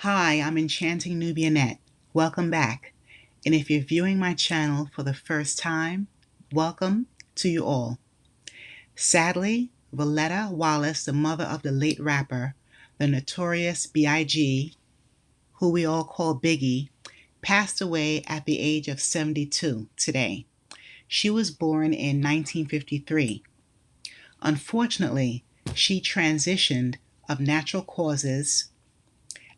Hi, I'm Enchanting Nubianette. Welcome back. And if you're viewing my channel for the first time, welcome to you all. Sadly, Voletta Wallace, the mother of the late rapper, the notorious Biggie, who we all call Biggie, passed away at the age of 72 today. She was born in 1953. Unfortunately, she transitioned of natural causes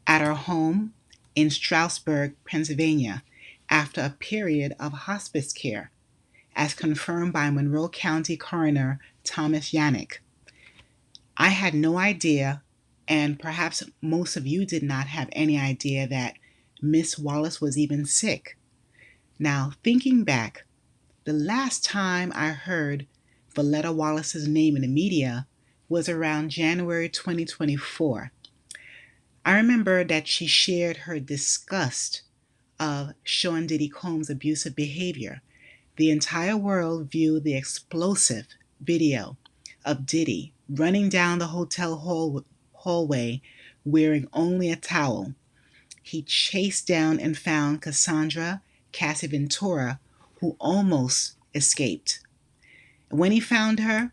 at her home in Stroudsburg, Pennsylvania, after a period of hospice care, as confirmed by Monroe County Coroner Thomas Yannick. I had no idea, and perhaps most of you did not have any idea, that Miss Wallace was even sick. Now, thinking back, the last time I heard Voletta Wallace's name in the media was around January 2024. I remember that she shared her disgust of Sean Diddy Combs' abusive behavior. The entire world viewed the explosive video of Diddy running down the hotel hallway wearing only a towel. He chased down and found Cassandra Casaventura, who almost escaped. When he found her,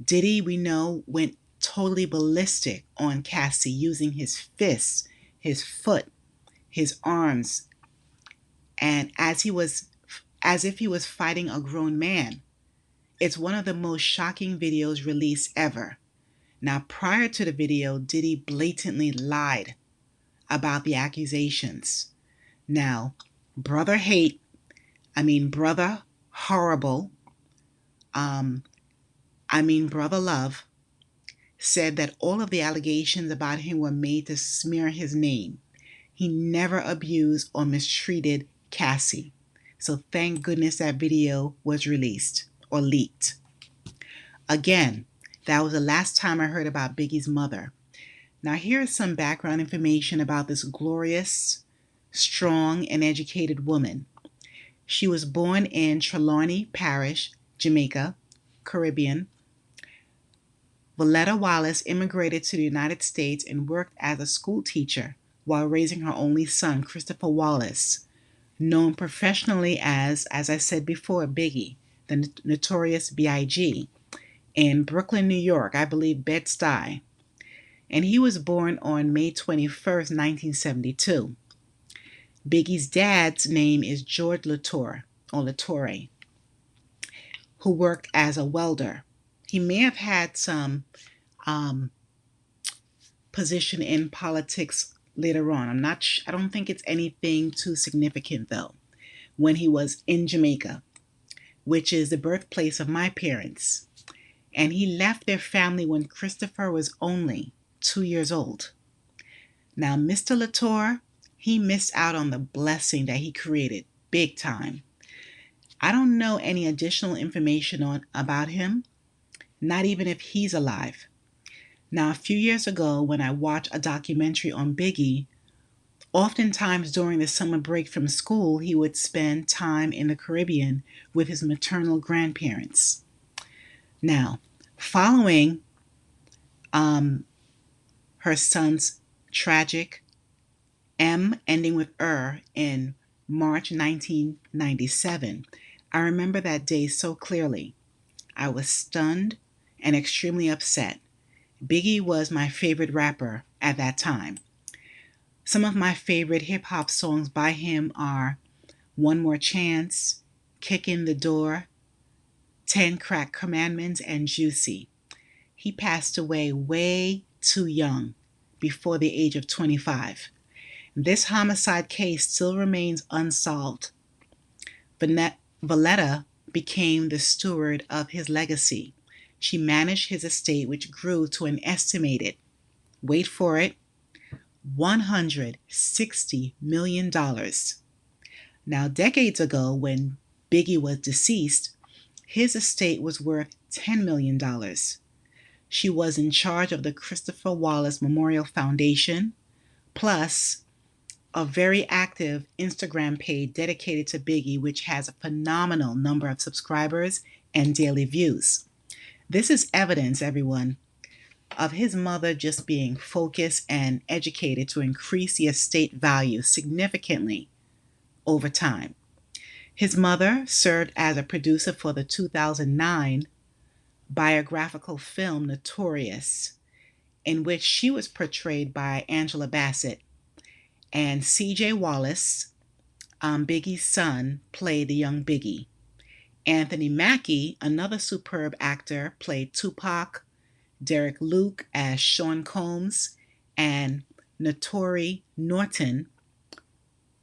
Diddy, we know, went totally ballistic on Cassie, using his fists, his foot, his arms, and as if he was fighting a grown man. It's one of the most shocking videos released ever. Now, prior to the video, Diddy blatantly lied about the accusations. Now, brother hate, brother horrible, brother love, said that all of the allegations about him were made to smear his name. He never abused or mistreated Cassie. So thank goodness that video was released or leaked. Again, that was the last time I heard about Biggie's mother. Now here is some background information about this glorious, strong, and educated woman. She was born in Trelawney Parish, Jamaica, Caribbean. Voletta Wallace immigrated to the United States and worked as a school teacher while raising her only son, Christopher Wallace, known professionally as I said before, Biggie, the notorious B.I.G., in Brooklyn, New York, I believe Bed-Stuy. And he was born on May 21st, 1972. Biggie's dad's name is George Latour, or Latore, who worked as a welder. He may have had some position in politics later on. I don't think it's anything too significant though. When he was in Jamaica, which is the birthplace of my parents, and he left their family when Christopher was only 2 years old. Now, Mr. Latour, he missed out on the blessing that he created big time. I don't know any additional information about him, not even if he's alive. Now, a few years ago, when I watched a documentary on Biggie, oftentimes during the summer break from school, he would spend time in the Caribbean with his maternal grandparents. Now, following her son's tragic M ending with in March 1997, I remember that day so clearly. I was stunned and extremely upset. Biggie was my favorite rapper at that time. Some of my favorite hip-hop songs by him are One More Chance, Kick in the Door, 10 Crack Commandments, and Juicy. He passed away way too young, before the age of 25. This homicide case still remains unsolved. Voletta became the steward of his legacy. She managed his estate, which grew to an estimated, wait for it, $160 million. Now, decades ago, when Biggie was deceased, his estate was worth $10 million. She was in charge of the Christopher Wallace Memorial Foundation, plus a very active Instagram page dedicated to Biggie, which has a phenomenal number of subscribers and daily views. This is evidence, everyone, of his mother just being focused and educated to increase the estate value significantly over time. His mother served as a producer for the 2009 biographical film Notorious, in which she was portrayed by Angela Bassett, and C.J. Wallace, Biggie's son, played the young Biggie. Anthony Mackie, another superb actor, played Tupac, Derek Luke as Sean Combs, and Notori Norton.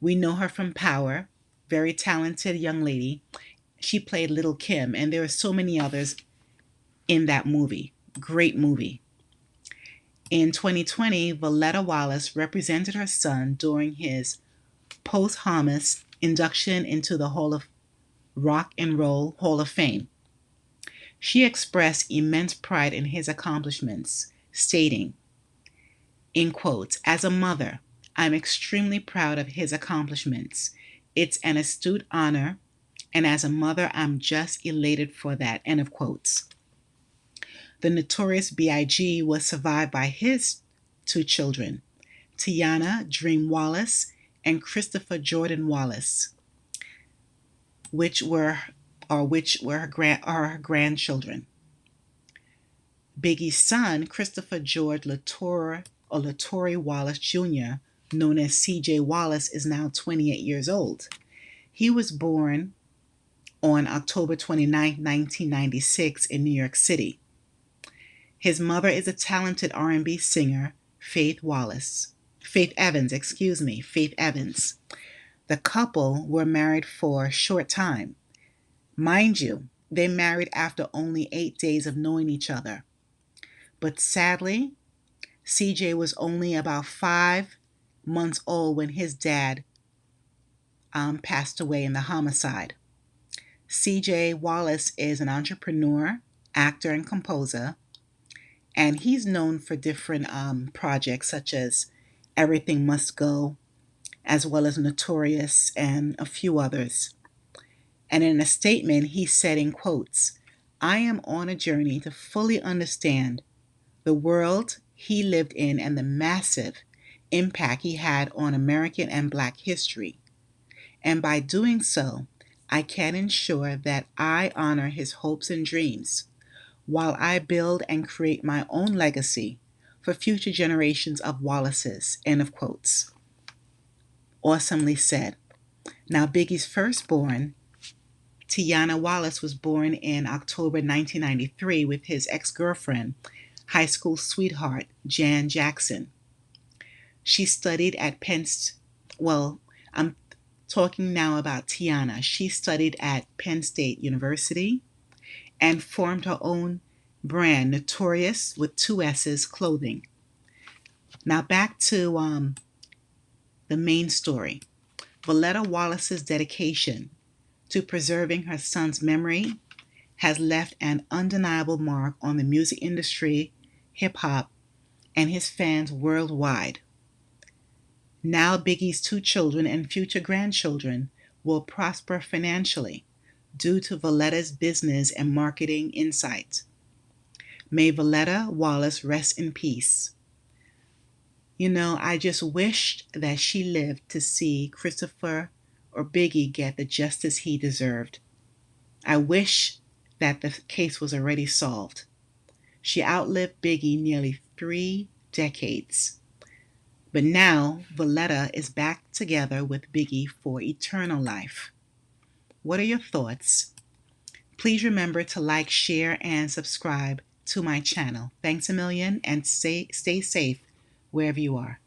We know her from Power, very talented young lady. She played Little Kim, and there are so many others in that movie. Great movie. In 2020, Voletta Wallace represented her son during his posthumous induction into the Rock and Roll Hall of Fame. She expressed immense pride in his accomplishments, stating, in quotes, "As a mother, I'm extremely proud of his accomplishments. It's an astute honor, and as a mother, I'm just elated for that," end of quotes. The Notorious B.I.G. was survived by his two children, Tiana Dream Wallace and Christopher Jordan Wallace, which were her grandchildren. Biggie's son, Christopher George Latore Wallace Jr., known as C.J. Wallace, is now 28 years old. He was born on October 29, 1996 in New York City. His mother is a talented R&B singer, Faith Evans. The couple were married for a short time. Mind you, they married after only 8 days of knowing each other. But sadly, CJ was only about 5 months old when his dad passed away in the homicide. CJ Wallace is an entrepreneur, actor, and composer, and he's known for different projects such as Everything Must Go, as well as Notorious and a few others. And in a statement, he said in quotes, "I am on a journey to fully understand the world he lived in and the massive impact he had on American and Black history. And by doing so, I can ensure that I honor his hopes and dreams while I build and create my own legacy for future generations of Wallaces," end of quotes. Awesomely said. Now, Biggie's firstborn, Tiana Wallace, was born in October 1993 with his ex-girlfriend, high school sweetheart, Jan Jackson. She studied at I'm talking now about Tiana. She studied at Penn State University and formed her own brand, Notorious with 2 S's clothing. Now back to the main story. Voletta Wallace's dedication to preserving her son's memory has left an undeniable mark on the music industry, hip-hop, and his fans worldwide. Now Biggie's 2 children and future grandchildren will prosper financially due to Voletta's business and marketing insight. May Voletta Wallace rest in peace. I just wished that she lived to see Christopher or Biggie get the justice he deserved. I wish that the case was already solved. She outlived Biggie nearly 3 decades. But now Voletta is back together with Biggie for eternal life. What are your thoughts? Please remember to like, share, and subscribe to my channel. Thanks a million, and stay safe wherever you are.